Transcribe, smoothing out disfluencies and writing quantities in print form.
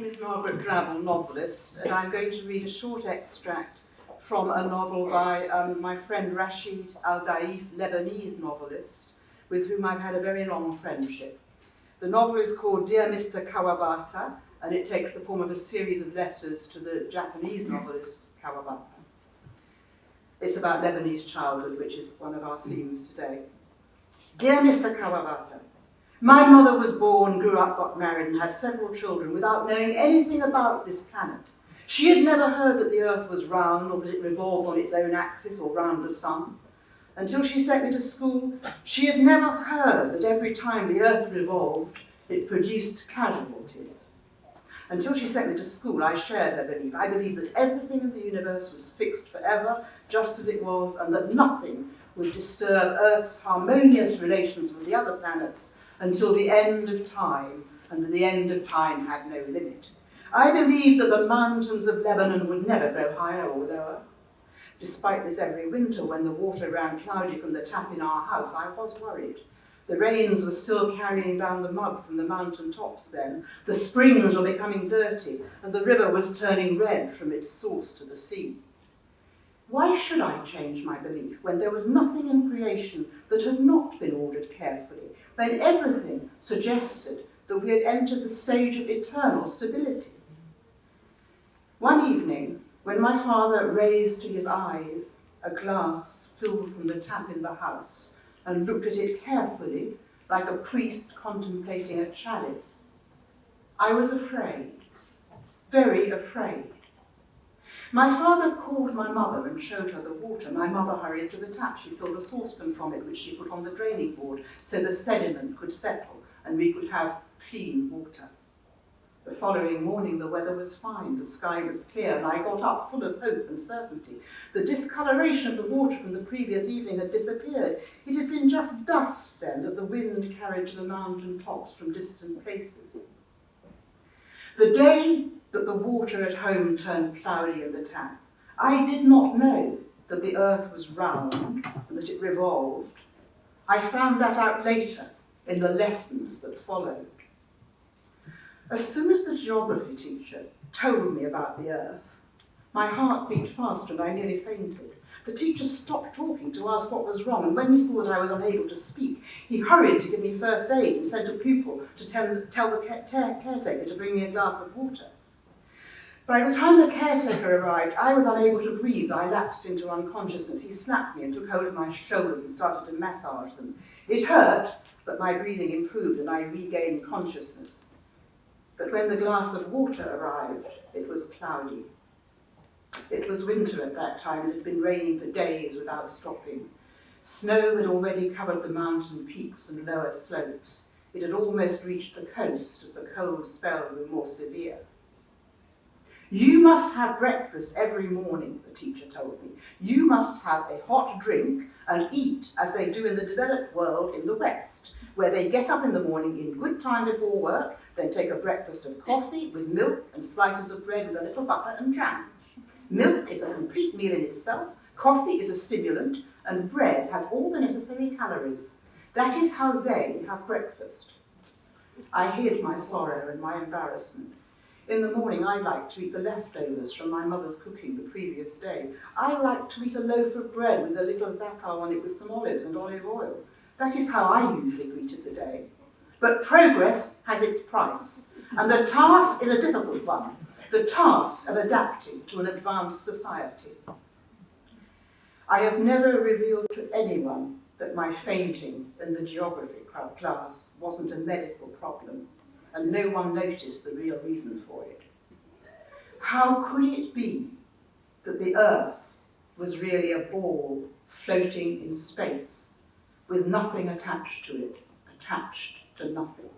name is Margaret Drabble, novelist, and I'm going to read a short extract from a novel by my friend Rashid Al-daif, Lebanese novelist, with whom I've had a very long friendship. The novel is called Dear Mr. Kawabata, and it takes the form of a series of letters to the Japanese novelist Kawabata. It's about Lebanese childhood, which is one of our themes today. Dear Mr. Kawabata, my mother was born, grew up, got married, and had several children without knowing anything about this planet. She had never heard that the earth was round or that it revolved on its own axis or round the sun. Until she sent me to school, she had never heard that every time the earth revolved, it produced casualties. Until she sent me to school, I shared her belief. I believed that everything in the universe was fixed forever, just as it was, and that nothing would disturb Earth's harmonious relations with the other planets until the end of time, and that the end of time had no limit. I believed that the mountains of Lebanon would never grow higher or lower. Despite this, every winter when the water ran cloudy from the tap in our house, I was worried. The rains were still carrying down the mud from the mountain tops then. The springs were becoming dirty, and the river was turning red from its source to the sea. Why should I change my belief when there was nothing in creation that had not been ordered carefully, when everything suggested that we had entered the stage of eternal stability? One evening, when my father raised to his eyes a glass filled from the tap in the house and looked at it carefully, like a priest contemplating a chalice, I was afraid, very afraid. My father called my mother and showed her the water. My mother hurried to the tap. She filled a saucepan from it, which she put on the draining board so the sediment could settle and we could have clean water. The following morning, the weather was fine, the sky was clear, and I got up full of hope and certainty. The discoloration of the water from the previous evening had disappeared. It had been just dust then that the wind carried to the mountain tops from distant places. The day that the water at home turned cloudy in the tap, I did not know that the earth was round and that it revolved. I found that out later in the lessons that followed. As soon as the geography teacher told me about the earth, my heart beat faster and I nearly fainted. The teacher stopped talking to ask what was wrong, and when he saw that I was unable to speak, he hurried to give me first aid and sent a pupil to tell the caretaker to bring me a glass of water. By the time the caretaker arrived, I was unable to breathe. I lapsed into unconsciousness. He slapped me and took hold of my shoulders and started to massage them. It hurt, but my breathing improved and I regained consciousness. But when the glass of water arrived, it was cloudy. It was winter at that time. It had been raining for days without stopping. Snow had already covered the mountain peaks and lower slopes. It had almost reached the coast as the cold spell grew more severe. You must have breakfast every morning, the teacher told me. You must have a hot drink and eat as they do in the developed world in the West, where they get up in the morning in good time before work, then take a breakfast of coffee with milk and slices of bread with a little butter and jam. Milk is a complete meal in itself, coffee is a stimulant, and bread has all the necessary calories. That is how they have breakfast. I hid my sorrow and my embarrassment. In the morning, I liked to eat the leftovers from my mother's cooking the previous day. I liked to eat a loaf of bread with a little za'atar on it with some olives and olive oil. That is how I usually greeted the day. But progress has its price, and the task is a difficult one, the task of adapting to an advanced society. I have never revealed to anyone that my fainting in the geography class wasn't a medical problem, and no one noticed the real reason for it. How could it be that the earth was really a ball floating in space with nothing attached to it, attached to nothing?